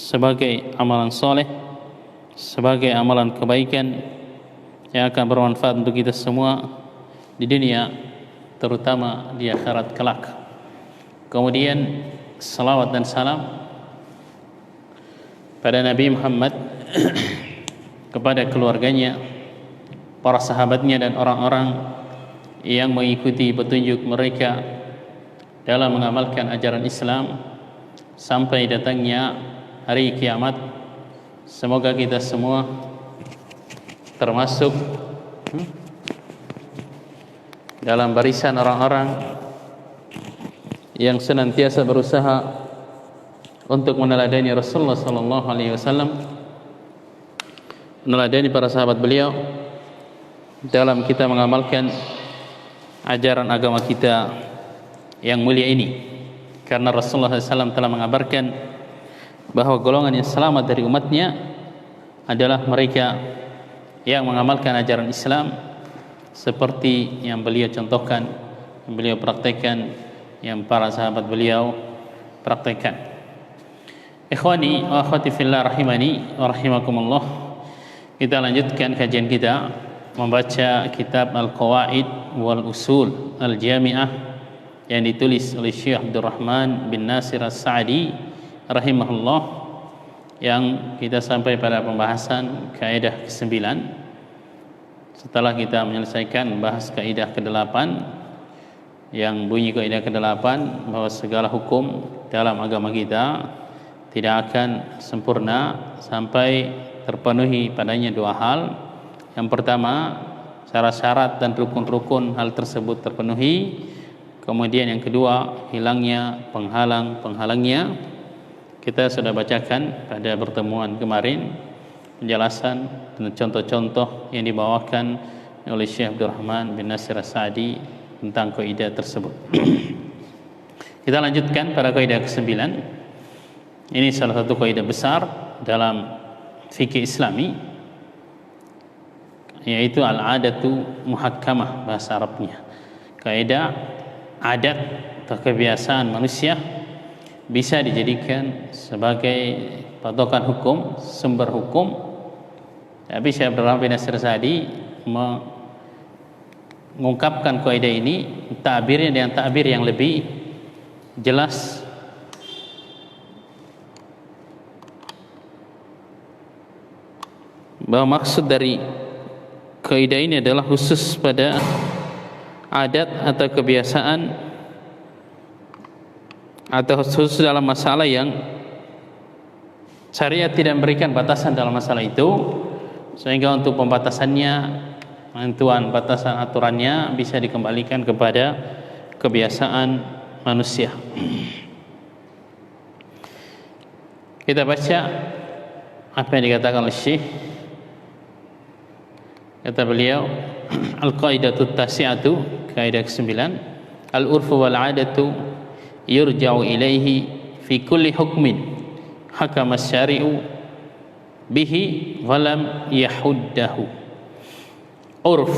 sebagai amalan soleh, sebagai amalan kebaikan yang akan bermanfaat untuk kita semua di dunia, terutama di akhirat kelak. Kemudian salawat dan salam pada Nabi Muhammad, kepada keluarganya, para sahabatnya, dan orang-orang yang mengikuti petunjuk mereka dalam mengamalkan ajaran Islam sampai datangnya hari kiamat. Semoga kita semua termasuk dalam barisan orang-orang yang senantiasa berusaha untuk meneladani Rasulullah sallallahu alaihi wasallam, meneladani para sahabat beliau dalam kita mengamalkan ajaran agama kita yang mulia ini. Karena Rasulullah SAW telah mengabarkan bahwa golongan yang selamat dari umatnya adalah mereka yang mengamalkan ajaran Islam seperti yang beliau contohkan, yang beliau praktekkan, yang para sahabat beliau praktekkan. Ikhwani wa akhwati fillah rahimani wa rahimakumullah. Kita lanjutkan kajian kita membaca kitab Al-Qawaid wal Usul Al-Jami'ah yang ditulis oleh Syekh Abdurrahman bin Nasir As-Sa'di rahimahullah, yang kita sampai pada pembahasan kaidah ke-9 setelah kita menyelesaikan bahas kaidah ke-8 yang bunyi kaidah ke-8 bahwa segala hukum dalam agama kita tidak akan sempurna sampai terpenuhi padanya dua hal. Yang pertama, syarat-syarat dan rukun-rukun hal tersebut terpenuhi. Kemudian yang kedua, hilangnya penghalang-penghalangnya. Kita sudah bacakan pada pertemuan kemarin penjelasan dan contoh-contoh yang dibawakan oleh Syekh Abdurrahman bin Nasir As-Sa'di tentang kaidah tersebut. Kita lanjutkan pada kaidah ke-9. Ini salah satu kaidah besar dalam fikih Islami, yaitu al-adatu muhakkamah bahasa Arabnya. Kaidah adat atau kebiasaan manusia bisa dijadikan sebagai patokan hukum, sumber hukum. Tapi Syekh Abdurrahman bin Nasir Sa'di mengungkapkan kaidah ini, takbirnya dengan takbir yang lebih jelas. Bahwa maksud dari kaidah ini adalah khusus pada adat atau kebiasaan atau khusus dalam masalah yang syariat tidak memberikan batasan dalam masalah itu, sehingga untuk pembatasannya, penentuan batasan aturannya bisa dikembalikan kepada kebiasaan manusia. Kita baca apa yang dikatakan oleh Syekh. Kata beliau, al-qaidatu tasi'atu, kaidah ke-9, al-urfu wal 'adatu yurja'u ilaihi fi kulli hukmin hakama asy-syari'u bihi wa lam yahuddahu. Urf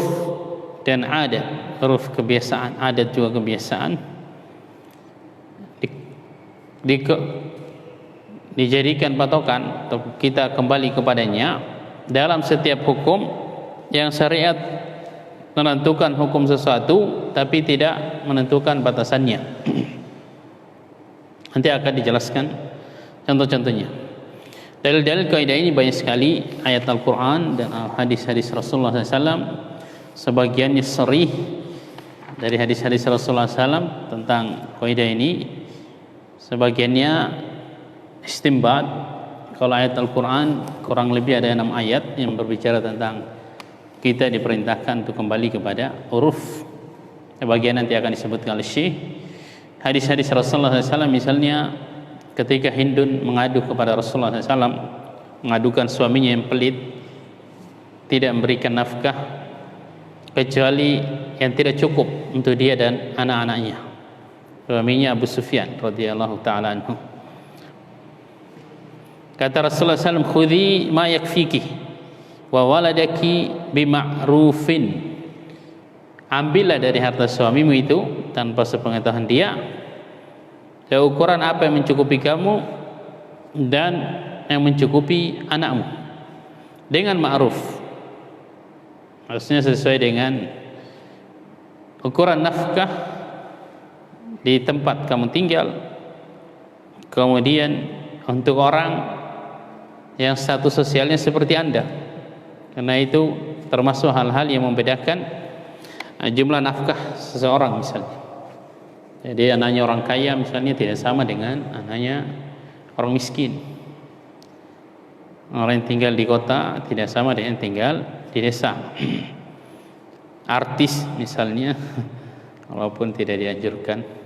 dan adat, urf kebiasaan, adat juga kebiasaan, dijadikan patokan atau kita kembali kepadanya dalam setiap hukum yang syariat menentukan hukum sesuatu tapi tidak menentukan batasannya. Nanti akan dijelaskan contoh-contohnya. Dalil-dalil kaidah ini banyak sekali, ayat Al-Quran dan hadis-hadis Rasulullah SAW. Sebagiannya sharih dari hadis-hadis Rasulullah SAW tentang kaidah ini, sebagiannya istimbat. Kalau ayat Al-Quran kurang lebih ada 6 ayat yang berbicara tentang kita diperintahkan untuk kembali kepada uruf. Bagian nanti akan disebutkan oleh Syekh. Hadis-hadis Rasulullah SAW, misalnya ketika Hindun mengadu kepada Rasulullah SAW, mengadukan suaminya yang pelit, tidak memberikan nafkah kecuali yang tidak cukup untuk dia dan anak-anaknya. Suaminya Abu Sufyan radhiyallahu taala anhu. Kata Rasulullah SAW, khudhi ma yakfiki wa waladaki bima'rufin. Ambillah dari harta suamimu itu tanpa sepengetahuan dia, ukuran apa yang mencukupi kamu, dan yang mencukupi anakmu dengan ma'ruf, maksudnya sesuai dengan ukuran nafkah di tempat kamu tinggal. Kemudian untuk orang yang status sosialnya seperti Anda, karena itu termasuk hal-hal yang membedakan jumlah nafkah seseorang misalnya. Jadi anaknya orang kaya misalnya tidak sama dengan anaknya orang miskin. Orang yang tinggal di kota tidak sama dengan yang tinggal di desa. Artis misalnya, walaupun tidak dianjurkan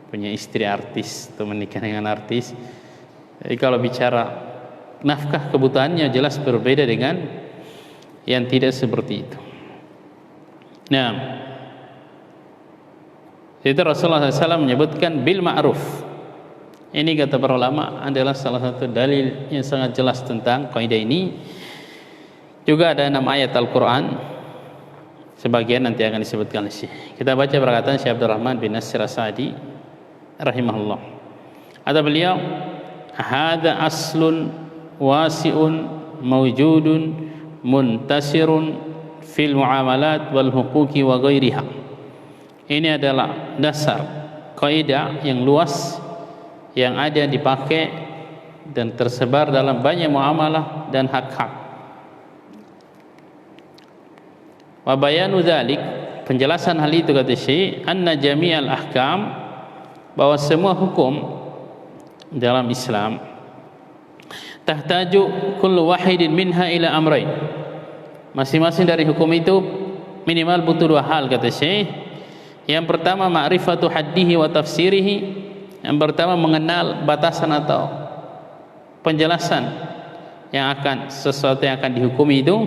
punya istri artis atau menikah dengan artis. Jadi kalau bicara nafkah kebutuhannya jelas berbeda dengan yang tidak seperti itu. Nah, itu Rasulullah SAW menyebutkan bil ma'ruf. Ini kata para ulama adalah salah satu dalil yang sangat jelas tentang kaidah ini. Juga ada 6 ayat Al-Quran, sebagian nanti akan disebutkan di sini. Kita baca perkataan Syekh Abdul Rahman bin Nasir As-Sa'di rahimahullah. Kata beliau, "Hadza aslun wasi'un mawjudun muntasirun fil muamalat wal huquqi wa ghairiha." Ini adalah dasar kaidah yang luas yang ada dipakai dan tersebar dalam banyak muamalah dan hak-hak. Wa bayanu dzalik, penjelasan hal itu kata Syekh, anna jami'al ahkam, bahwa semua hukum dalam Islam tahtaju kullu wahidin minha ila amrain. Masing-masing dari hukum itu minimal butuh 2 hal kata Syekh. Yang pertama ma'rifatu haddihi wa tafsirihi. Yang pertama mengenal batasan atau penjelasan yang akan sesuatu yang akan dihukumi itu,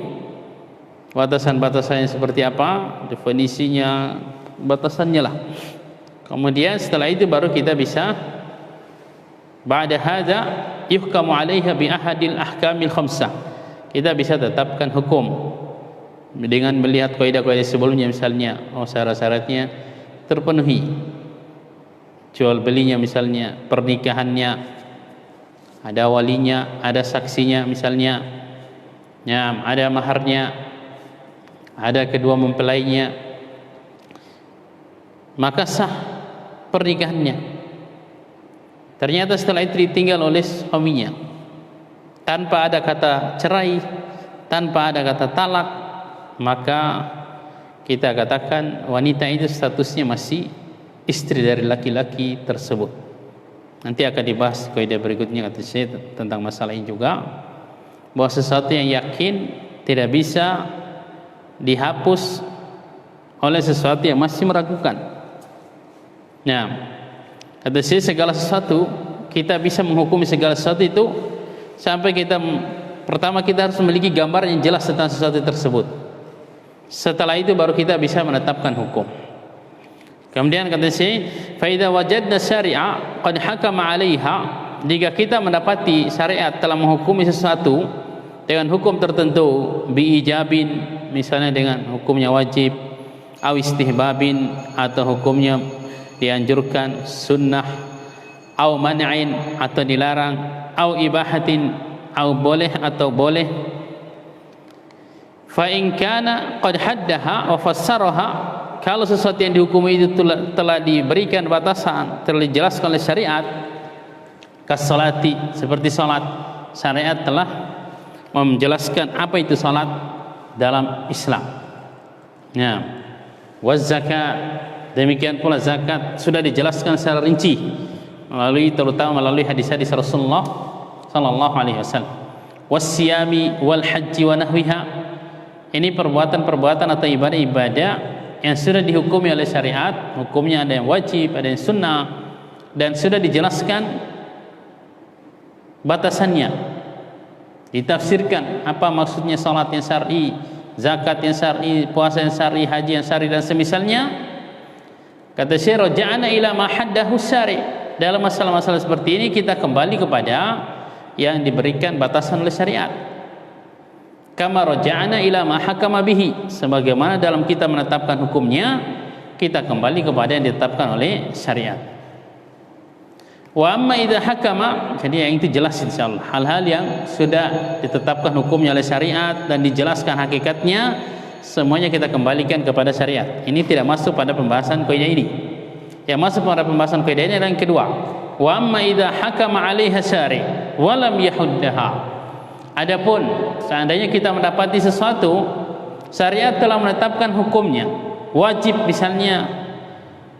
batasan-batasannya seperti apa, definisinya, batasannya lah. Kemudian setelah itu baru kita bisa ba'da hadza yuhkamu 'alaiha bi ahadil ahkamil khamsah. Kita bisa tetapkan hukum dengan melihat kaidah-kaidah sebelumnya, misalnya syarat-syaratnya terpenuhi, jual belinya misalnya, pernikahannya, ada walinya, ada saksinya misalnya, ya, ada maharnya, ada kedua mempelainya, maka sah pernikahannya. Ternyata setelah itu ditinggal oleh suaminya tanpa ada kata cerai, tanpa ada kata talak, maka kita katakan wanita itu statusnya masih istri dari laki-laki tersebut. Nanti akan dibahas kaidah berikutnya kata saya tentang masalah ini juga, bahwa sesuatu yang yakin tidak bisa dihapus oleh sesuatu yang masih meragukan. Nah, kata saya segala sesuatu kita bisa menghukumi segala sesuatu itu sampai pertama kita harus memiliki gambar yang jelas tentang sesuatu tersebut. Setelah itu baru kita bisa menetapkan hukum. Kemudian kata saya, fa idza wajadna syari'a qad hakama 'alaiha, jika kita mendapati syariat telah menghukumi sesuatu dengan hukum tertentu, bi ijabin, misalnya dengan hukumnya wajib, au istihbabin, atau hukumnya dianjurkan, sunnah, au man'in, atau dilarang, au ibahatin, au boleh atau boleh. Fa in kana qad haddaha wa fassaraha, kalau sesuatu yang dihukumi itu telah diberikan batasan, telah dijelaskan oleh syariat, kasolati, seperti salat, syariat telah menjelaskan apa itu salat dalam Islam. Ya, waz zakat, demikian pula zakat sudah dijelaskan secara rinci terutama melalui hadis-hadis Rasulullah sallallahu alaihi wasallam. Wassiyami wal haji wa nahwiha, ini perbuatan-perbuatan atau ibadah-ibadah yang sudah dihukumi oleh syariat, hukumnya ada yang wajib, ada yang sunnah, dan sudah dijelaskan batasannya, ditafsirkan apa maksudnya salat yang syar'i, zakat yang syar'i, puasa yang syar'i, haji yang syar'i dan semisalnya. Kata Syekh, raja'na ila ma haddahu syari'. Dalam masalah-masalah seperti ini kita kembali kepada yang diberikan batasan oleh syariat. Kama raja'na ila ma hakama bihi, sebagaimana dalam kita menetapkan hukumnya kita kembali kepada yang ditetapkan oleh syariat. Wa amma idza hakama, jadi yang itu jelas insyaallah. Hal-hal yang sudah ditetapkan hukumnya oleh syariat dan dijelaskan hakikatnya, semuanya kita kembalikan kepada syariat. Ini tidak masuk pada pembahasan kaidah ini. Yang masuk pada pembahasan kaidah ini adalah yang kedua. Wa amma idza hakama 'alaiha syari' wa lam yahuddaha. Adapun seandainya kita mendapati sesuatu, syariat telah menetapkan hukumnya, wajib misalnya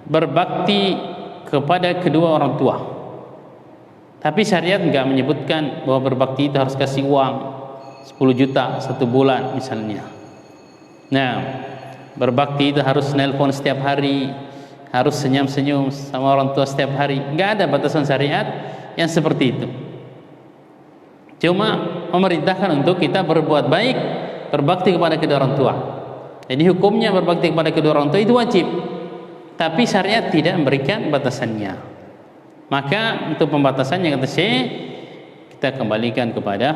berbakti kepada kedua orang tua. Tapi syariat enggak menyebutkan bahwa berbakti itu harus kasih uang 10 juta 1 bulan misalnya. Nah, berbakti itu harus nelpon setiap hari, harus senyum-senyum sama orang tua setiap hari. Enggak ada batasan syariat yang seperti itu. Cuma memerintahkan untuk kita berbuat baik, berbakti kepada kedua orang tua. Jadi hukumnya berbakti kepada kedua orang tua itu wajib. Tapi syariat tidak memberikan batasannya. Maka untuk pembatasannya kata Syekh, kita kembalikan kepada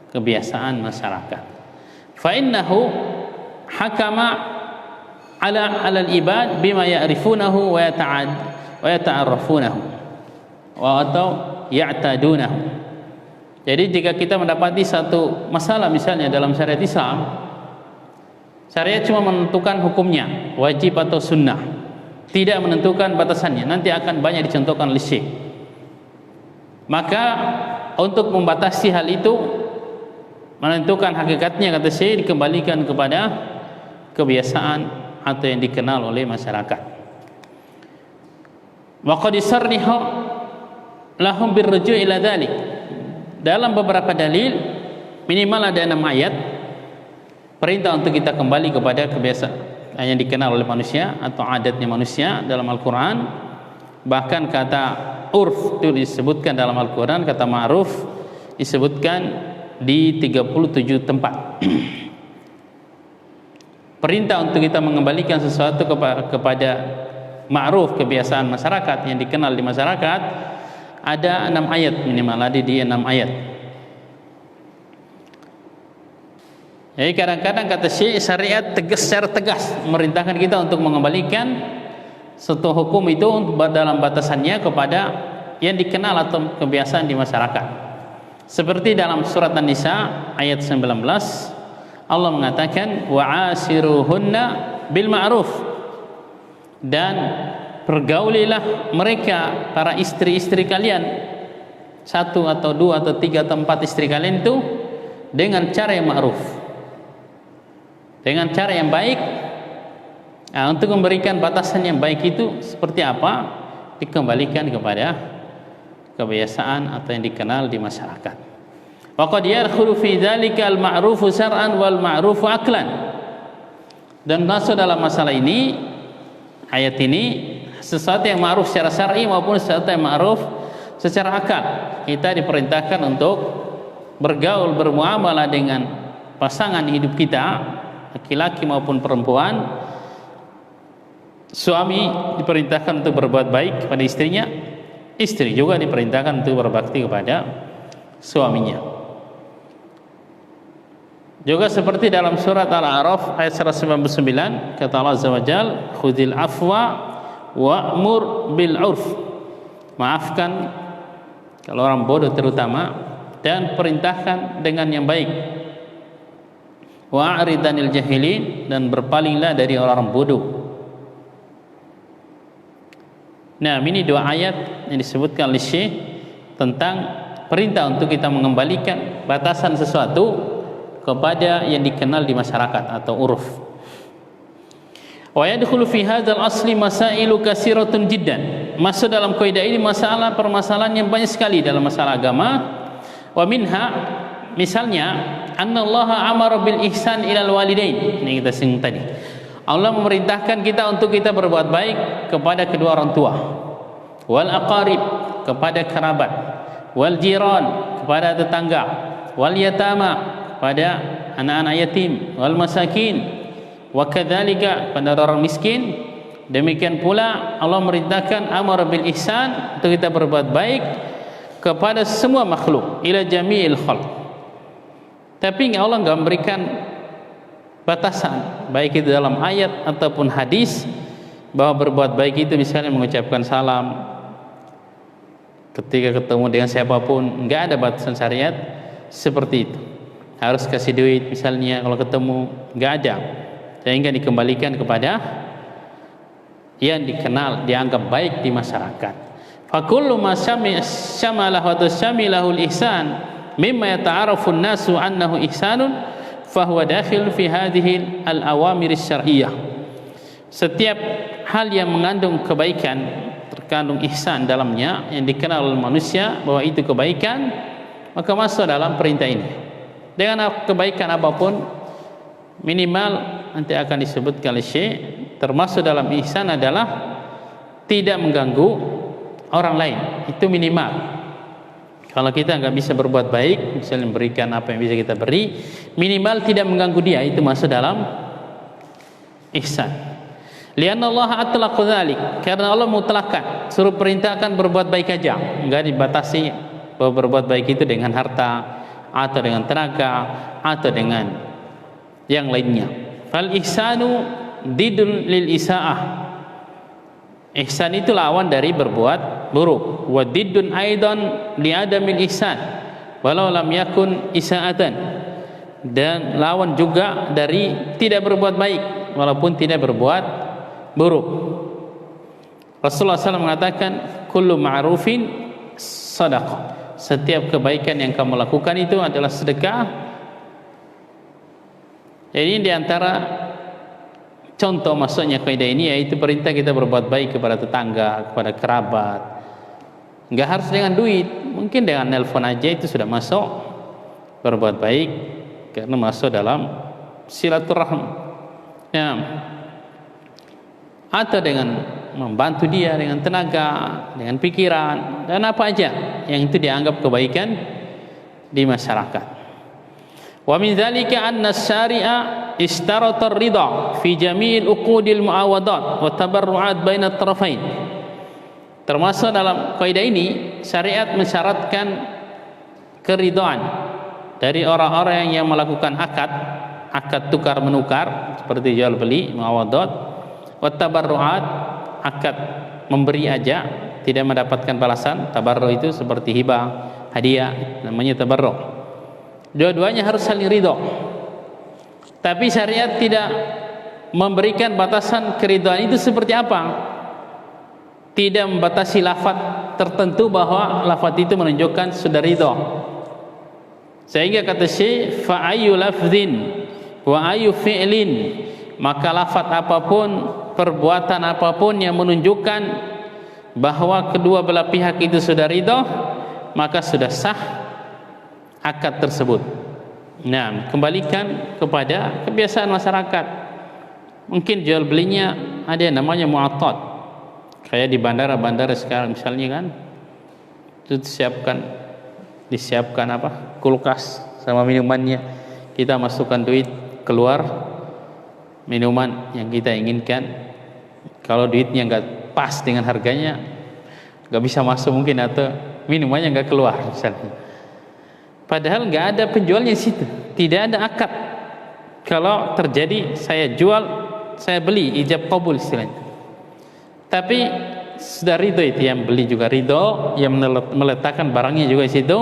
kebiasaan masyarakat. Fa innahu hakama ala al-ibad bima ya'rifunahu wa yata'arrafunahu atau ya'tadunahu. Jadi jika kita mendapati satu masalah misalnya dalam syariat Islam, syariat cuma menentukan hukumnya, wajib atau sunnah, tidak menentukan batasannya. Nanti akan banyak dicontohkan oleh Syekh. Maka untuk membatasi hal itu, menentukan hakikatnya kata Syekh, dikembalikan kepada kebiasaan atau yang dikenal oleh masyarakat. Wa qad sarriha lahum birruju' ila dzalik. Dalam beberapa dalil, minimal ada 6 ayat perintah untuk kita kembali kepada kebiasaan yang dikenal oleh manusia atau adatnya manusia dalam Al-Quran. Bahkan kata urf itu disebutkan dalam Al-Quran, kata ma'ruf disebutkan di 37 tempat. Perintah untuk kita mengembalikan sesuatu kepada ma'ruf, kebiasaan masyarakat yang dikenal di masyarakat, ada 6 ayat minimal, ada di 6 ayat. Jadi kadang-kadang kata Syekh, syariat secara tegas merintahkan kita untuk mengembalikan suatu hukum itu dalam batasannya kepada yang dikenal atau kebiasaan di masyarakat. Seperti dalam surat An-Nisa ayat 19, Allah mengatakan wa'asiruhunna bil ma'ruf, dan pergaulilah mereka para istri-istri kalian, 1 atau 2 atau 3 atau 4 istri kalian itu dengan cara yang ma'ruf, dengan cara yang baik. Nah, untuk memberikan batasan yang baik itu seperti apa, dikembalikan kepada kebiasaan atau yang dikenal di masyarakat. Wa qad yadkhulu fi dzalika al-ma'rufu syar'an wal ma'rufu aqlan. Dan masuk dalam masalah ini, ayat ini, sesuatu yang ma'ruf secara syar'i maupun sesuatu yang ma'ruf secara akal. Kita diperintahkan untuk bergaul, bermuamalah dengan pasangan hidup kita, laki-laki maupun perempuan. Suami diperintahkan untuk berbuat baik kepada istrinya, istri juga diperintahkan untuk berbakti kepada suaminya. Juga seperti dalam surat Al-A'raf ayat 199, kata Allah Azza wa Jalla, khudhil afwa wa'mur bil 'urf. Maafkan kalau orang bodoh terutama, dan perintahkan dengan yang baik. Wa'ridanil jahilin, dan berpalinglah dari orang bodoh. Nah, ini 2 ayat yang disebutkan oleh Syekh tentang perintah untuk kita mengembalikan batasan sesuatu kepada yang dikenal di masyarakat atau uruf. Wa yadkhulu fi hadzal asli masailu katsiratun jiddan. Masuk dalam kaidah ini masalah permasalahan yang banyak sekali dalam masalah agama. Wa minha, misalnya, annallaha amara bil ihsan ilal walidain. Ini kita singgung tadi. Allah memerintahkan kita untuk kita berbuat baik kepada kedua orang tua, wal aqarib, kepada kerabat, wal jiran, kepada tetangga, wal yatama, kepada anak-anak yatim, wal masakin, wa kadzalika, pada orang miskin. Demikian pula Allah merintahkan amar bil ihsan, untuk kita berbuat baik kepada semua makhluk, ila jami'il khalq. Tapi Allah enggak memberikan batasan, baik itu dalam ayat ataupun hadis, bahwa berbuat baik itu misalnya mengucapkan salam, Ketika ketemu dengan siapapun, enggak ada batasan syariat seperti itu. Harus kasih duit misalnya kalau ketemu, enggak ada. Sehingga dikembalikan kepada yang dikenal, dianggap baik di masyarakat. Fa kullu ma syamalahu wa tasyamilahu al-ihsan mimma yata'arafu an-nasu annahu ihsanun fa huwa dakhil fi hadhihi al-awamir asy-syar'iyyah. Setiap hal yang mengandung kebaikan, terkandung ihsan dalamnya, yang dikenal oleh manusia bahwa itu kebaikan, maka masuk dalam perintah ini. Dengan kebaikan apapun, minimal nanti akan disebutkan oleh Syekh, termasuk dalam ihsan adalah tidak mengganggu orang lain. Itu minimal. Kalau kita nggak bisa berbuat baik, misalnya memberikan apa yang bisa kita beri, minimal tidak mengganggu dia, itu masuk dalam ihsan. Lianna Allah atlaqa dzalik, karena Allah mutlakkan, suruh perintahkan berbuat baik aja, enggak dibatasi bahwa berbuat baik itu dengan harta atau dengan tenaga atau dengan yang lainnya. Fal ihsanu didun lil isaah. Ihsan itu lawan dari berbuat buruk. Wa didun aidan li adamil ihsan walau lam yakun isaatan. Dan lawan juga dari tidak berbuat baik walaupun tidak berbuat buruk. Rasulullah SAW mengatakan kullu ma'rufin sadaqah. Setiap kebaikan yang kamu lakukan itu adalah sedekah. Jadi di antara contoh masuknya kaidah ini yaitu perintah kita berbuat baik kepada tetangga, kepada kerabat. Enggak harus dengan duit, mungkin dengan nelpon aja itu sudah masuk berbuat baik karena masuk dalam silaturahim. Ya. Atau dengan membantu dia dengan tenaga, dengan pikiran dan apa aja yang itu dianggap kebaikan di masyarakat. Wa min dzalika anna asy-syari'a ishtarata ar-ridha fi jami'il uqudil muawadat wa tabarru'at baina at-tarafain. Termasuk dalam kaidah ini syariat mensyaratkan keridhaan dari orang-orang yang melakukan akad tukar menukar seperti jual beli, muawadat, wa tabarru'at, akad memberi aja tidak mendapatkan balasan. Tabarru itu seperti hibah, hadiah, namanya tabarru. Dua-duanya harus saling ridho. Tapi syariat tidak memberikan batasan keridhaan itu seperti apa. Tidak membatasi lafaz tertentu bahwa lafaz itu menunjukkan sudah ridho. Sehingga kata Syekh, fa ayyu lafzin wa ayyu fi'lin, maka lafaz apapun, perbuatan apapun yang menunjukkan bahwa kedua belah pihak itu sudah ridho, maka sudah sah akad tersebut. Nah, kembalikan kepada kebiasaan masyarakat. Mungkin jual belinya ada yang namanya mu'attad, kayak di bandara-bandara sekarang misalnya kan, itu disiapkan apa, kulkas sama minumannya, kita masukkan duit, keluar minuman yang kita inginkan. Kalau duitnya nggak pas dengan harganya, nggak bisa masuk mungkin, atau minumannya nggak keluar misalnya. Padahal nggak ada penjualnya situ, tidak ada akad. Kalau terjadi saya jual, saya beli, ijab qabul istilahnya. Tapi sudah ridho, itu yang beli juga ridho, yang meletakkan barangnya juga di situ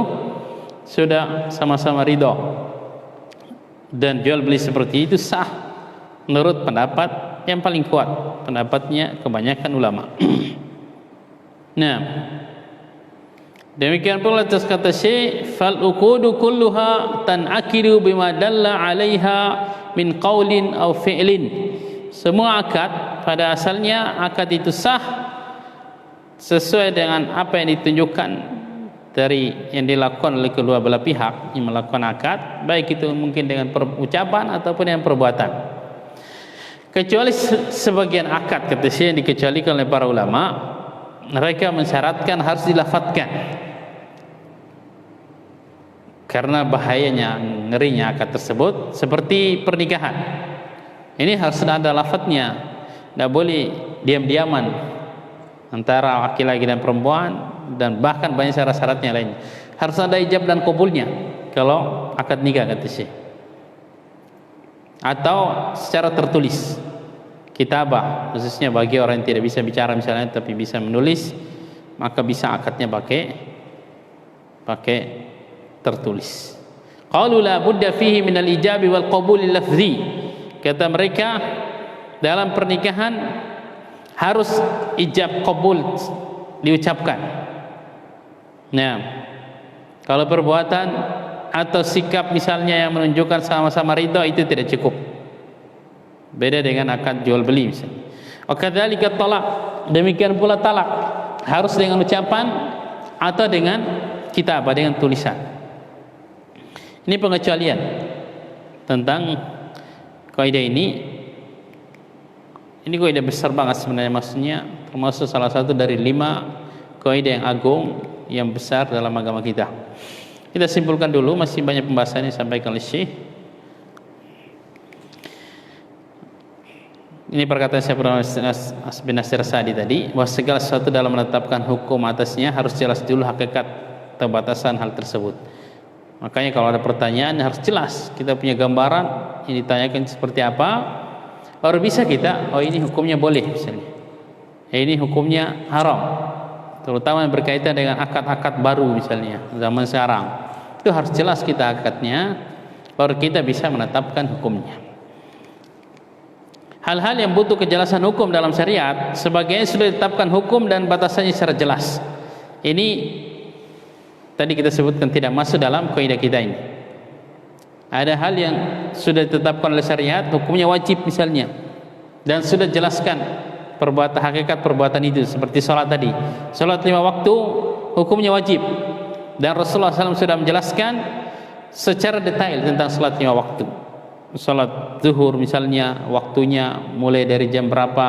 sudah sama-sama ridho, dan jual beli seperti itu sah menurut pendapat yang paling kuat, pendapatnya kebanyakan ulama. Nah, demikian pula atas kata Syekh, fal uqudu kulluha tanakidu bima dalla 'alaiha min qaulin aw fi'lin. Semua akad pada asalnya akad itu sah sesuai dengan apa yang ditunjukkan dari yang dilakukan oleh kedua belah pihak yang melakukan akad, baik itu mungkin dengan ucapan ataupun dengan perbuatan. Kecuali sebagian akad, kata Syekh, yang dikecualikan oleh para ulama, mereka mensyaratkan harus dilafadzkan karena bahayanya, ngerinya akad tersebut. Seperti pernikahan, ini harus ada lafadznya, tidak boleh diam-diaman antara laki-laki dan perempuan, dan bahkan banyak syarat-syaratnya lain. Harus ada ijab dan qabulnya kalau akad nikah, kata Syekh, atau secara tertulis, kitabah, khususnya bagi orang yang tidak bisa bicara misalnya tapi bisa menulis, maka bisa akadnya pakai tertulis. Qalu la budda fihi min al-ijabi wal qabul al-lafzi. Kata mereka, dalam pernikahan harus ijab qabul diucapkan. Nah, kalau perbuatan atau sikap misalnya yang menunjukkan sama-sama ridha, itu tidak cukup. Beda dengan akad jual beli misalnya. Wa kadzalika talaq, demikian pula talak harus dengan ucapan atau dengan kitabah, dengan tulisan. Ini pengecualian tentang kaidah ini. Ini kaidah besar banget sebenarnya, maksudnya termasuk salah satu dari 5 kaidah yang agung yang besar dalam agama kita. Kita simpulkan dulu, masih banyak pembahasan yang disampaikan oleh Syekh. Ini perkataan Syekh bin Nasir Sa'di tadi, bahwa segala sesuatu dalam menetapkan hukum atasnya harus jelas dulu hakikat atau batasan hal tersebut. Makanya kalau ada pertanyaan harus jelas, kita punya gambaran yang ditanyakan seperti apa, baru bisa kita, oh ini hukumnya boleh misalnya, ini hukumnya haram, terutama yang berkaitan dengan akad-akad baru misalnya zaman sekarang. Itu harus jelas kita akadnya, baru kita bisa menetapkan hukumnya. Hal-hal yang butuh kejelasan hukum dalam syariat, sebagian sudah ditetapkan hukum dan batasannya secara jelas. Ini tadi kita sebutkan tidak masuk dalam kaidah kita ini. Ada hal yang sudah ditetapkan oleh syariat, hukumnya wajib misalnya, dan sudah jelaskan perbuatan, hakikat perbuatan itu, seperti sholat tadi. Sholat 5 waktu hukumnya wajib, dan Rasulullah SAW sudah menjelaskan secara detail tentang sholat 5 waktu. Sholat zuhur misalnya, waktunya mulai dari jam berapa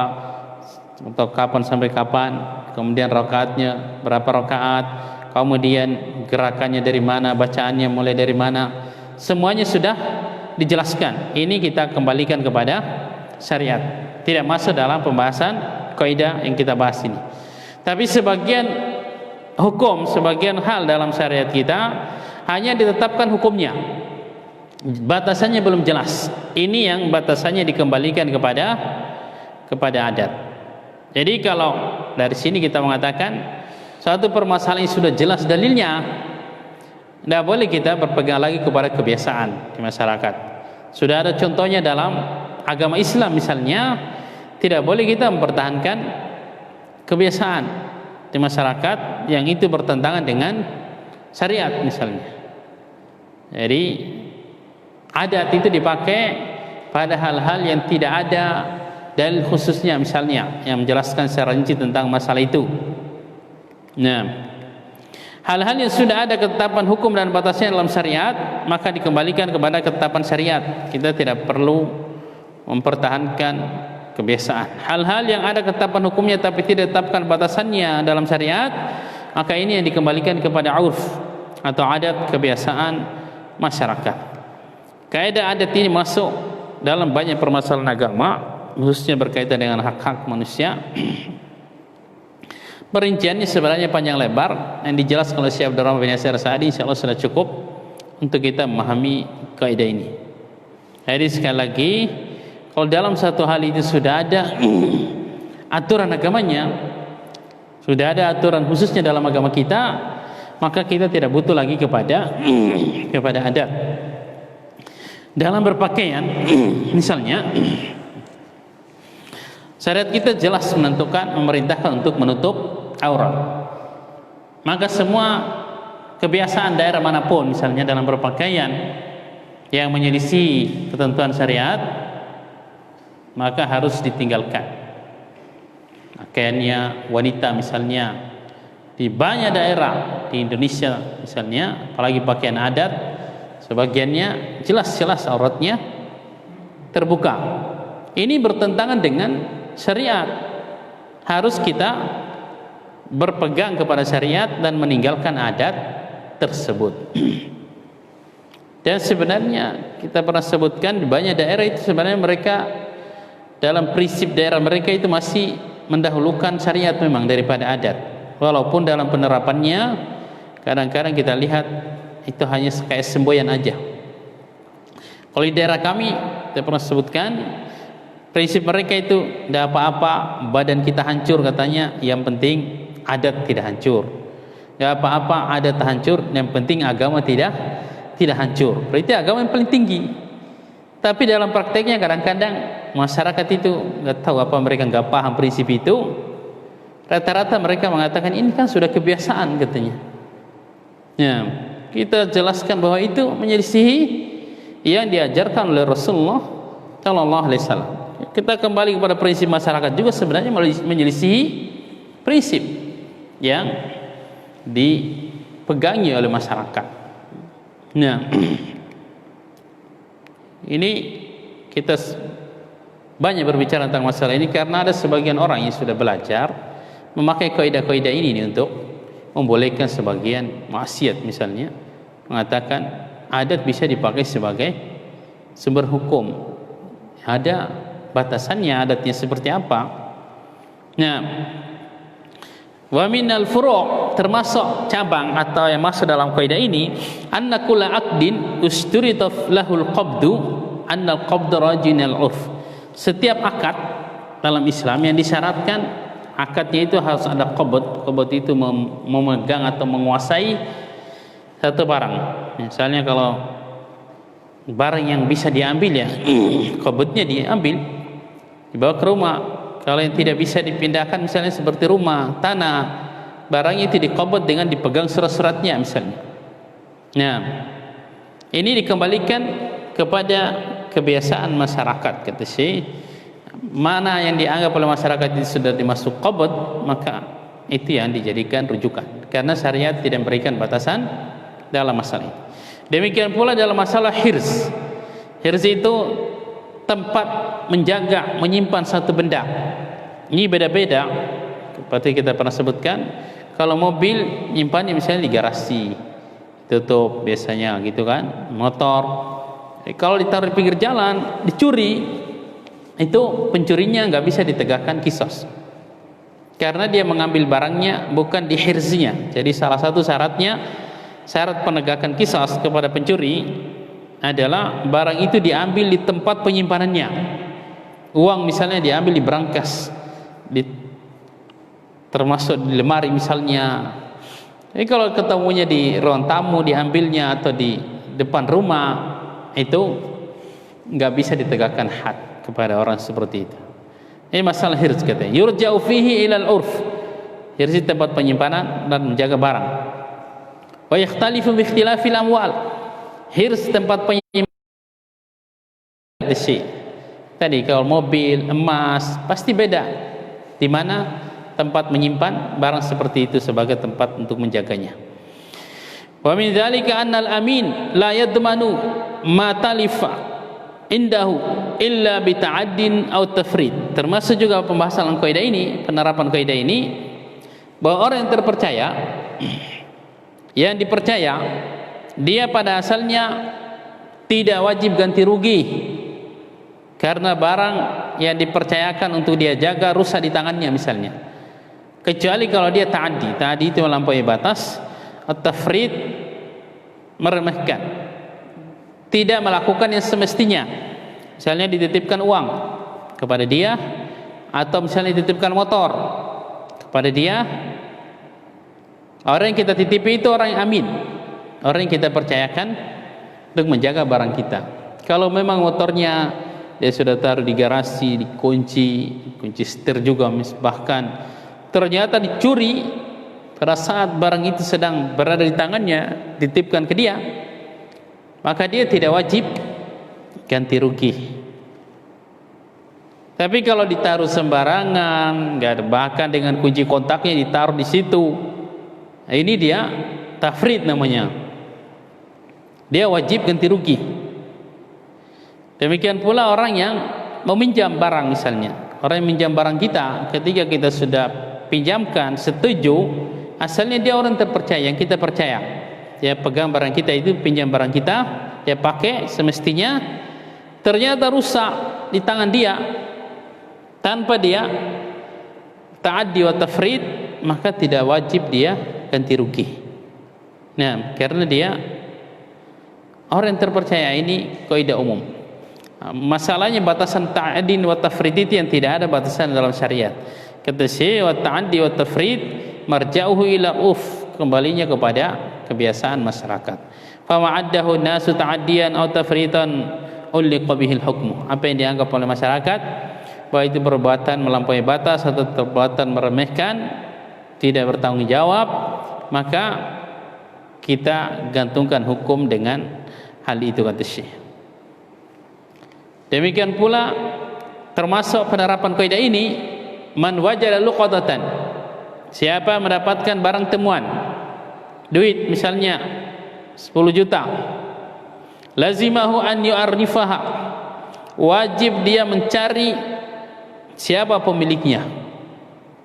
atau kapan sampai kapan, kemudian rakaatnya berapa rakaat, kemudian gerakannya dari mana, bacaannya mulai dari mana, semuanya sudah dijelaskan. Ini kita kembalikan kepada syariat, tidak masuk dalam pembahasan kaidah yang kita bahas ini. Tapi sebagian hukum, sebagian hal dalam syariat kita hanya ditetapkan hukumnya, batasannya belum jelas. Ini yang batasannya dikembalikan kepada adat. Jadi kalau dari sini kita mengatakan suatu permasalahan yang sudah jelas dalilnya, tidak boleh kita berpegang lagi kepada kebiasaan di masyarakat. Sudah ada contohnya dalam agama Islam misalnya, tidak boleh kita mempertahankan kebiasaan di masyarakat yang itu bertentangan dengan syariat misalnya. Jadi adat itu dipakai pada hal-hal yang tidak ada dalil khususnya misalnya yang menjelaskan secara rinci tentang masalah itu. Nah, hal-hal yang sudah ada ketetapan hukum dan batasnya dalam syariat, maka dikembalikan kepada ketetapan syariat. Kita tidak perlu mempertahankan kebiasaan. Hal-hal yang ada ketetapan hukumnya tapi tidak ditetapkan batasannya dalam syariat, maka ini yang dikembalikan kepada urf atau adat kebiasaan masyarakat. Kaidah adat ini masuk dalam banyak permasalahan agama, khususnya berkaitan dengan hak-hak manusia. Perinciannya sebenarnya panjang lebar, yang dijelaskan oleh Syekh Abdurrahman bin Nasir Sa'di, insyaallah sudah cukup untuk kita memahami kaidah ini. Jadi sekali lagi, kalau dalam satu hal itu sudah ada aturan agamanya, sudah ada aturan khususnya dalam agama kita, maka kita tidak butuh lagi kepada adat. Dalam berpakaian misalnya, syariat kita jelas menentukan, memerintahkan untuk menutup aurat. Maka semua kebiasaan daerah manapun misalnya dalam berpakaian yang menyelisih ketentuan syariat, maka harus ditinggalkan. Pakaiannya wanita misalnya di banyak daerah di Indonesia misalnya, apalagi pakaian adat, sebagiannya jelas-jelas auratnya terbuka. Ini bertentangan dengan syariat. Harus kita berpegang kepada syariat dan meninggalkan adat tersebut. Dan sebenarnya kita pernah sebutkan di banyak daerah itu sebenarnya mereka dalam prinsip daerah mereka itu masih mendahulukan syariat memang daripada adat. Walaupun dalam penerapannya kadang-kadang kita lihat itu hanya kayak semboyan aja. Kalau di daerah kami, saya pernah sebutkan, prinsip mereka itu tidak apa-apa, badan kita hancur katanya, yang penting adat tidak hancur. Enggak apa-apa adat hancur, yang penting agama tidak hancur. Berarti agama yang paling tinggi. Tapi dalam prakteknya kadang-kadang masyarakat itu enggak tahu apa, mereka enggak paham prinsip itu. Rata-rata mereka mengatakan ini kan sudah kebiasaan katanya. Ya, kita jelaskan bahwa itu menyelisihi yang diajarkan oleh Rasulullah Shallallahu Alaihi Wasallam. Kita kembali kepada prinsip masyarakat juga sebenarnya menyelisihi prinsip yang dipegangi oleh masyarakat. Nah, ini kita banyak berbicara tentang masalah ini karena ada sebagian orang yang sudah belajar memakai kaidah-kaidah ini untuk membolehkan sebagian maksiat, misalnya mengatakan adat bisa dipakai sebagai sumber hukum. Ada batasannya adatnya seperti apa. Nah, wa minal furu' termasuk cabang atau yang masuk dalam kaidah ini, anna kulla aqdin usturita lahul qabdu anna al-qabd rajinal urf. Setiap akad dalam Islam yang disyaratkan akadnya itu harus ada qabd. Qabd itu memegang atau menguasai satu barang. Misalnya kalau barang yang bisa diambil ya qabdnya diambil, dibawa ke rumah. Kalau yang tidak bisa dipindahkan, misalnya seperti rumah, tanah, barang itu diqabd dengan dipegang surat-suratnya misalnya. Nah, ini dikembalikan kepada kebiasaan masyarakat. Kata Syekh, mana yang dianggap oleh masyarakat itu sudah dimasuk qabd, maka itu yang dijadikan rujukan, karena syariat tidak memberikan batasan dalam masalah ini. Demikian pula dalam masalah hirs. Hirs itu tempat menjaga, menyimpan satu benda. Ini beda-beda. Seperti kita pernah sebutkan, kalau mobil nyimpannya misalnya di garasi, tutup biasanya gitu kan. Motor, kalau ditaruh di pinggir jalan, dicuri, itu pencurinya nggak bisa ditegakkan qisas, karena dia mengambil barangnya bukan di hirznya. Jadi salah satu syaratnya, syarat penegakan qisas kepada pencuri adalah barang itu diambil di tempat penyimpanannya. Uang misalnya diambil di brankas, termasuk di lemari misalnya. Jadi kalau ketemunya di ruang tamu diambilnya, atau di depan rumah, itu nggak bisa ditegakkan had kepada orang seperti itu. Ini masalah hirz katanya. Yurja'u fihi ilal urf. Hirz tempat penyimpanan dan menjaga barang. Wa yakhtalifu bi ikhtilafil amwal. Hirz tempat penyimpanan tadi kalau mobil, emas pasti beda. Di mana tempat menyimpan barang seperti itu sebagai tempat untuk menjaganya. Wa min dzalika annal amin la yadmanu ma talifa indahu illa bita'addin atau tafrid. Termasuk juga pembahasan kaidah ini, penerapan kaidah ini, bahwa orang yang terpercaya, yang dipercaya, dia pada asalnya tidak wajib ganti rugi karena barang yang dipercayakan untuk dia jaga rusak di tangannya misalnya, kecuali kalau dia ta'addi itu melampaui batas, at-tafrid meremehkan, tidak melakukan yang semestinya. Misalnya dititipkan uang kepada dia, atau misalnya dititipkan motor kepada dia. Orang yang kita titipi itu orang yang amin, orang yang kita percayakan untuk menjaga barang kita. Kalau memang motornya dia sudah taruh di garasi, kunci setir juga, bahkan ternyata dicuri pada saat barang itu sedang berada di tangannya, dititipkan ke dia, maka dia tidak wajib ganti rugi. Tapi kalau ditaruh sembarangan, nggak ada, bahkan dengan kunci kontaknya ditaruh di situ, ini dia tafrid namanya. Dia wajib ganti rugi. Demikian pula orang yang meminjam barang misalnya. Orang yang minjam barang kita, ketika kita sudah pinjamkan, setuju, asalnya dia orang terpercaya, yang kita percaya. Dia pegang barang kita itu, pinjam barang kita, dia pakai semestinya, ternyata rusak di tangan dia, tanpa dia ta'addi wa tafrid, maka tidak wajib dia ganti rugi. Nah, karena dia orang yang terpercaya, ini kaidah umum. Masalahnya batasan ta'addi wa tafrid itu yang tidak ada batasan dalam syariat. Kata Syekh, wa ta'addi wa tafrid marja'uhu ila kembalinya kepada kebiasaan masyarakat. Fama'addahu nasu ta'addiyan aw tafritan ulliqa bihil hukmu. Apa yang dianggap oleh masyarakat bahwa itu perbuatan melampaui batas atau perbuatan meremehkan, tidak bertanggung jawab, maka kita gantungkan hukum dengan hal itu, kata Syekh. Demikian pula termasuk penerapan kaidah ini, man wajada luqatatan, siapa mendapatkan barang temuan, duit misalnya 10 juta, lazimahu an yu'arrifaha, wajib dia mencari siapa pemiliknya,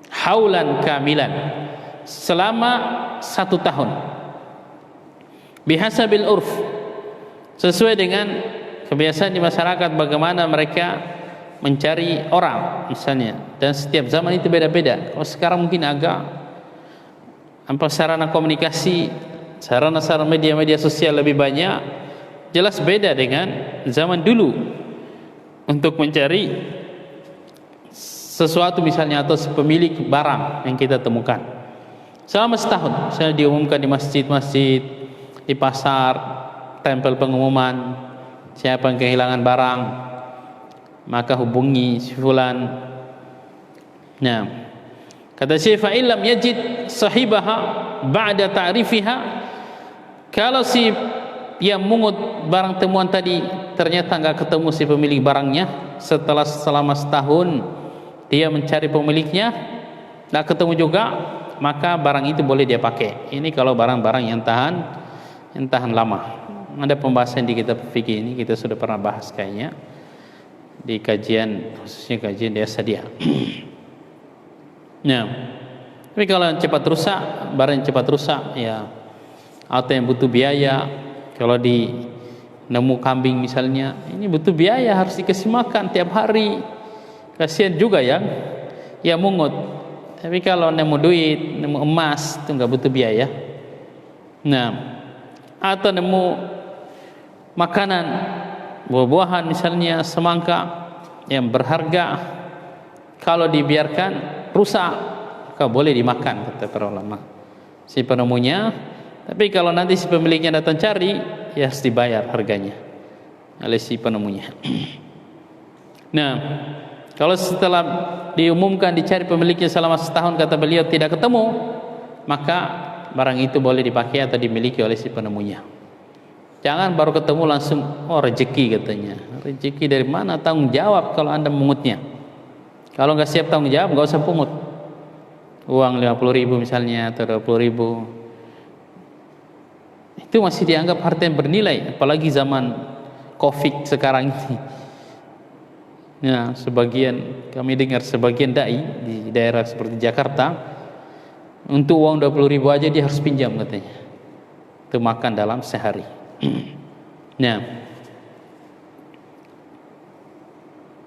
haulan kamilan, selama 1 tahun, bihasabil urf, sesuai dengan kebiasaan di masyarakat bagaimana mereka mencari orang misalnya, dan setiap zaman itu beda-beda. Kalau sekarang mungkin agak sarana komunikasi, sarana media sosial lebih banyak, jelas beda dengan zaman dulu untuk mencari sesuatu misalnya atau pemilik barang yang kita temukan selama setahun. Misalnya diumumkan di masjid-masjid, di pasar, tempel pengumuman, siapa yang kehilangan barang maka hubungi si fulan. Nah, kata Syekh, fa illam yajid sahibaha ba'da ta'rifiha, kalau si yang mungut barang temuan tadi ternyata enggak ketemu si pemilik barangnya, setelah selama setahun dia mencari pemiliknya enggak ketemu juga, maka barang itu boleh dia pakai. Ini kalau barang-barang yang tahan lama. Ada pembahasan di kitab fikih ini, kita sudah pernah bahas kayaknya di kajian, khususnya kajian desa dia. Nah, tapi kalau yang cepat rusak, barang yang cepat rusak ya, atau yang butuh biaya, kalau di nemu kambing misalnya, ini butuh biaya, harus dikasih makan tiap hari, kasihan juga ya mungut. Tapi kalau nemu duit, nemu emas, itu nggak butuh biaya. Nah, atau nemu makanan, buah-buahan misalnya, semangka yang berharga, kalau dibiarkan rusak maka boleh dimakan, kata para ulama, si penemunya. Tapi kalau nanti si pemiliknya datang cari, ya harus dibayar harganya oleh si penemunya. Nah, kalau setelah diumumkan dicari pemiliknya selama setahun, kata beliau tidak ketemu, maka barang itu boleh dipakai atau dimiliki oleh si penemunya. Jangan baru ketemu langsung, oh rezeki katanya. Rezeki dari mana? Tanggung jawab kalau Anda mengutnya. Kalau nggak siap tanggung jawab, nggak usah pungut. Uang 50.000 misalnya atau 20.000, itu masih dianggap harta yang bernilai, apalagi zaman Covid sekarang ini. Ya, kami dengar sebagian dai di daerah seperti Jakarta, untuk uang 20.000 aja dia harus pinjam katanya, itu makan dalam sehari. Nah,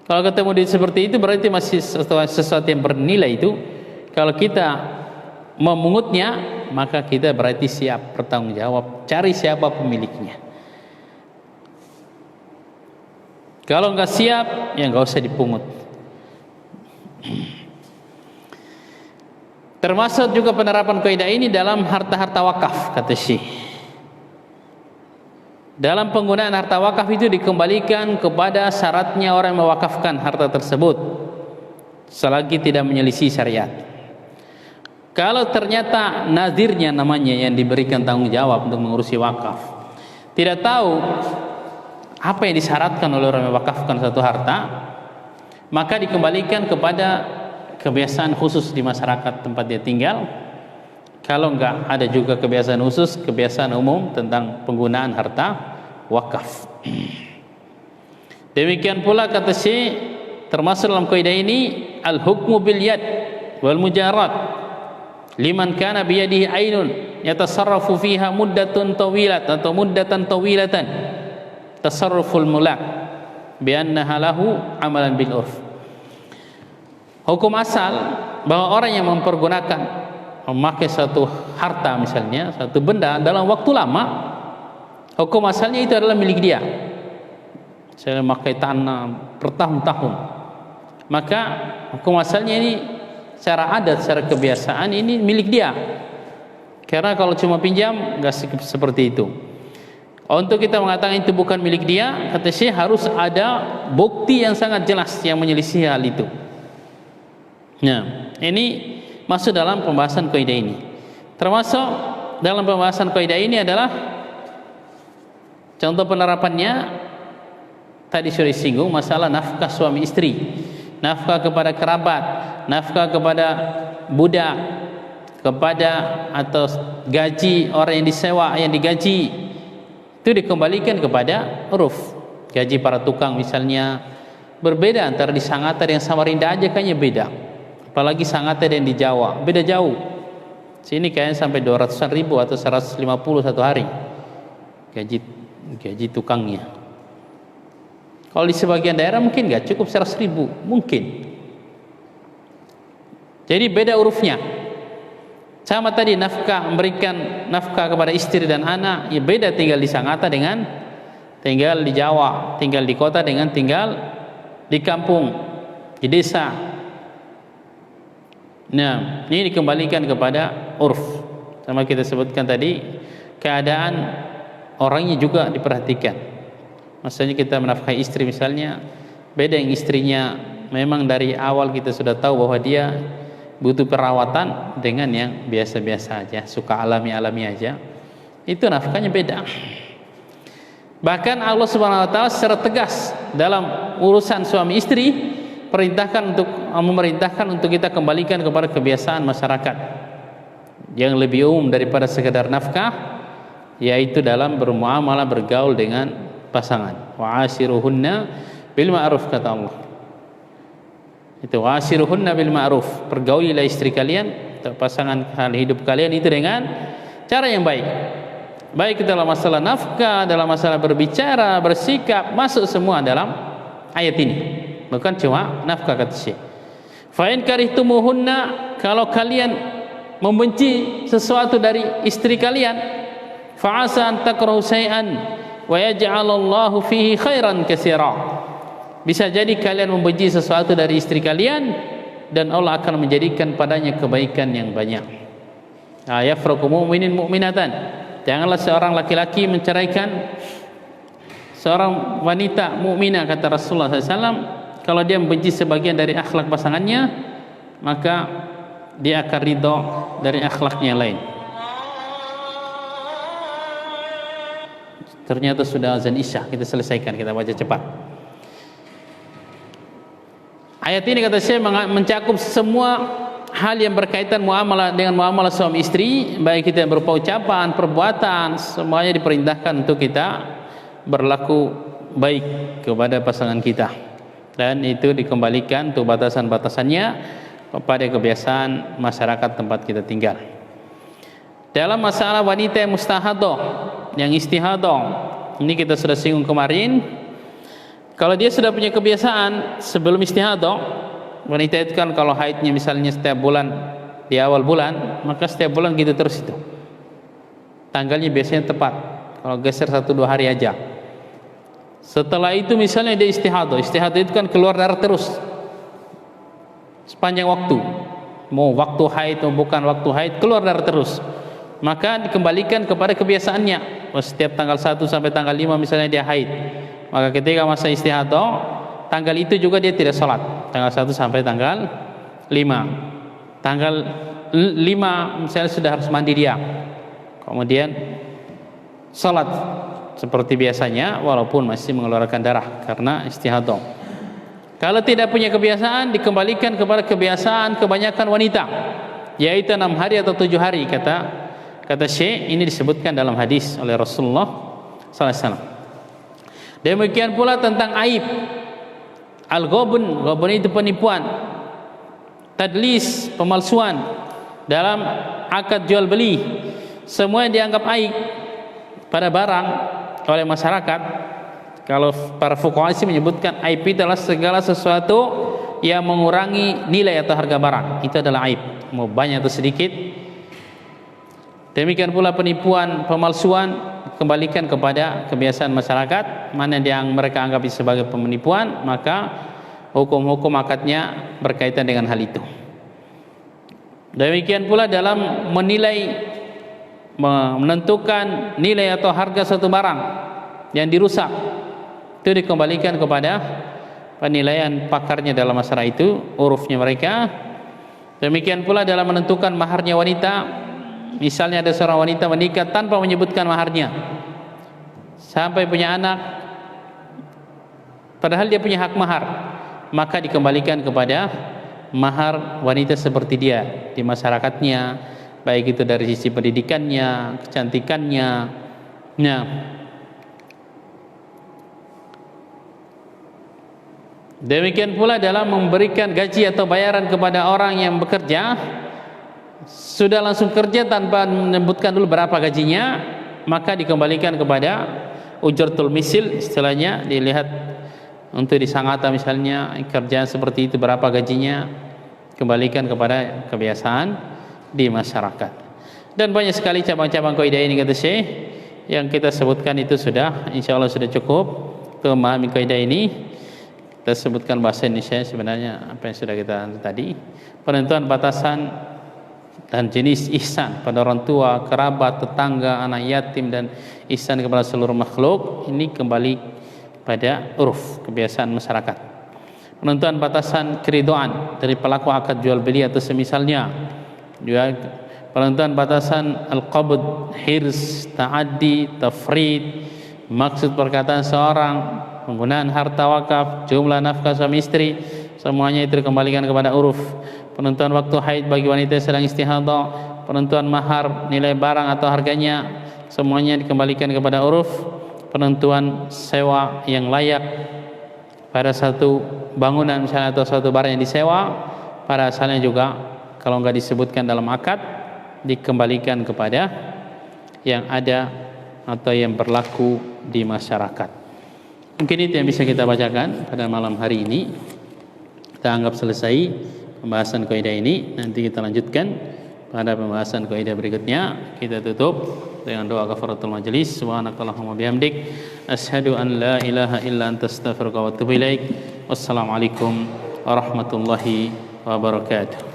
kalau ketemu di seperti itu berarti masih sesuatu yang bernilai itu. Kalau kita memungutnya, maka kita berarti siap bertanggung jawab, cari siapa pemiliknya. Kalau nggak siap, ya nggak usah dipungut. Termasuk juga penerapan kaidah ini dalam harta-harta wakaf, kata Syekh. Dalam penggunaan harta wakaf itu dikembalikan kepada syaratnya orang yang mewakafkan harta tersebut, selagi tidak menyelisih syariat. Kalau ternyata nazirnya namanya yang diberikan tanggung jawab untuk mengurusi wakaf tidak tahu apa yang disyaratkan oleh orang yang mewakafkan satu harta, maka dikembalikan kepada kebiasaan khusus di masyarakat tempat dia tinggal. Kalau enggak, ada juga kebiasaan khusus, kebiasaan umum tentang penggunaan harta wakaf. Demikian pula kata Syekh, termasuk dalam kaidah ini al-hukmu bil yad wal mujarrad liman kana bi yadihi ainun yatasarrafu fiha muddatun tawilat atau muddatan tawilatan, tasarruful mulak bi annaha lahu amalan bil urf. Hukum asal bahwa orang yang mempergunakan, memakai satu harta misalnya, satu benda dalam waktu lama, hukum asalnya itu adalah milik dia. Saya memakai tanah bertahun-tahun, maka hukum asalnya ini secara adat, secara kebiasaan ini milik dia. Karena kalau cuma pinjam nggak seperti itu. Untuk kita mengatakan itu bukan milik dia, kata Syekh, harus ada bukti yang sangat jelas yang menyelisih hal itu. Nah, ini masuk dalam pembahasan kaidah ini. Termasuk dalam pembahasan kaidah ini adalah contoh penerapannya tadi sudah disinggung masalah nafkah suami istri, nafkah kepada kerabat, nafkah kepada budak, kepada atau gaji orang yang disewa, yang digaji, itu dikembalikan kepada uruf. Gaji para tukang misalnya berbeda antara di Sangatta dan Samarinda aja kayaknya beda. Apalagi Sangatta dan di Jawa, beda jauh. Sini kayaknya sampai 200-an ribu atau 150 satu hari gaji tukangnya. Kalau di sebagian daerah mungkin nggak cukup 100 ribu, mungkin. Jadi beda urufnya. Sama tadi nafkah, memberikan nafkah kepada istri dan anak, ya beda tinggal di Sangatta dengan tinggal di Jawa, tinggal di kota dengan tinggal di kampung, di desa. Nah, ini dikembalikan kepada urf. Sama kita sebutkan tadi, keadaan orangnya juga diperhatikan. Maksudnya kita menafkahi istri misalnya, beda yang istrinya memang dari awal kita sudah tahu bahwa dia butuh perawatan dengan yang biasa-biasa aja, suka alami-alami aja, itu nafkahnya beda. Bahkan Allah Subhanahu wa taala secara tegas dalam urusan suami istri memerintahkan untuk kita kembalikan kepada kebiasaan masyarakat yang lebih umum daripada sekedar nafkah, yaitu dalam bermuamalah, bergaul dengan pasangan. Wa'ashiruhunna bil ma'ruf, kata Allah. Itu wa'ashiruhunna bil ma'ruf, pergaulilah istri kalian atau pasangan hidup kalian itu dengan cara yang baik. Baik dalam masalah nafkah, dalam masalah berbicara, bersikap, masuk semua dalam ayat ini. Bukan cuma nafkah, kata Syekh. Fa in karihtumuhunna, kalau kalian membenci sesuatu dari istri kalian, fa asa an takrahu syai'an wa yaj'alallahu fihi khairan katsira. Bisa jadi kalian membenci sesuatu dari istri kalian dan Allah akan menjadikan padanya kebaikan yang banyak. Yafraku mu'minin mu'minatan. Janganlah seorang laki-laki menceraikan seorang wanita mukminah, kata Rasulullah SAW. Kalau dia membenci sebagian dari akhlak pasangannya, maka dia akan ridho dari akhlaknya yang lain. Ternyata sudah azan Isya, kita selesaikan, kita baca cepat. Ayat ini, kata saya, mencakup semua hal yang berkaitan muamalah dengan muamalah suami istri, baik kita berupa ucapan, perbuatan, semuanya diperintahkan untuk kita berlaku baik kepada pasangan kita, dan itu dikembalikan untuk batasan-batasannya kepada kebiasaan masyarakat tempat kita tinggal. Dalam masalah wanita yang mustahadah, yang istihadah, ini kita sudah singgung kemarin. Kalau dia sudah punya kebiasaan sebelum istihadah, wanita itu kan kalau haidnya misalnya setiap bulan di awal bulan, maka setiap bulan gitu terus itu. Tanggalnya biasanya tepat. Kalau geser 1-2 hari aja. Setelah itu misalnya dia istihadah. Istihadah itu kan keluar darah terus sepanjang waktu. Mau waktu haid mau bukan waktu haid, keluar darah terus. Maka dikembalikan kepada kebiasaannya. Setiap tanggal 1 sampai tanggal 5 misalnya dia haid, maka ketika masa istihadah, tanggal itu juga dia tidak sholat, tanggal 1 sampai tanggal 5. Tanggal 5 misalnya sudah harus mandi dia, kemudian sholat seperti biasanya walaupun masih mengeluarkan darah karena istihadah. Kalau tidak punya kebiasaan, dikembalikan kepada kebiasaan kebanyakan wanita, yaitu 6 hari atau 7 hari, kata Syekh. Ini disebutkan dalam hadis oleh Rasulullah SAW. Demikian pula tentang aib, al-ghabun, ghabun itu penipuan, tadlis, pemalsuan dalam akad jual beli, semua yang dianggap aib pada barang oleh masyarakat. Kalau para fuqaha menyebutkan aib itu adalah segala sesuatu yang mengurangi nilai atau harga barang, itu adalah aib, mau banyak atau sedikit. Demikian pula penipuan, pemalsuan, kembalikan kepada kebiasaan masyarakat. Mana yang mereka anggap sebagai penipuan, maka hukum-hukum akadnya berkaitan dengan hal itu. Demikian pula dalam menentukan nilai atau harga suatu barang yang dirusak, itu dikembalikan kepada penilaian pakarnya dalam masalah itu, urufnya mereka. Demikian pula dalam menentukan maharnya wanita, misalnya ada seorang wanita menikah tanpa menyebutkan maharnya sampai punya anak, padahal dia punya hak mahar, maka dikembalikan kepada mahar wanita seperti dia di masyarakatnya, baik itu dari sisi pendidikannya, kecantikannya. Nah, demikian pula dalam memberikan gaji atau bayaran kepada orang yang bekerja, sudah langsung kerja tanpa menyebutkan dulu berapa gajinya, maka dikembalikan kepada ujratul misil, istilahnya dilihat untuk disangata misalnya kerjaan seperti itu berapa gajinya, kembalikan kepada kebiasaan di masyarakat. Dan banyak sekali cabang-cabang kaidah ini kata Syekh yang kita sebutkan itu sudah insyaallah sudah cukup untuk memahami kaidah ini. Kita sebutkan bahasa Indonesia sebenarnya apa yang sudah kita tadi, penentuan batasan dan jenis ihsan pada orang tua, kerabat, tetangga, anak yatim, dan ihsan kepada seluruh makhluk, ini kembali pada uruf kebiasaan masyarakat. Penentuan batasan keridoan dari pelaku akad jual beli atau semisalnya, juga penentuan batasan al-qabd, hirs, ta'addi, tafrid, maksud perkataan seorang, penggunaan harta wakaf, jumlah nafkah suami istri, semuanya itu dikembalikan kepada uruf. Penentuan waktu haid bagi wanita yang sedang istihadah, penentuan mahar, nilai barang atau harganya, semuanya dikembalikan kepada uruf. Penentuan sewa yang layak pada satu bangunan misalnya atau suatu barang yang disewa, pada asalnya juga kalau enggak disebutkan dalam akad, dikembalikan kepada yang ada atau yang berlaku di masyarakat. Mungkin itu yang bisa kita bacakan pada malam hari ini. Kita anggap selesai pembahasan kaidah ini. Nanti kita lanjutkan pada pembahasan kaidah berikutnya. Kita tutup dengan doa kafaratul majelis. Subhanakallahumma bihamdik, asyhadu an la ilaha illa anta astaghfiruka wa atubu ilaik. Wassalamualaikum warahmatullahi wabarakatuh.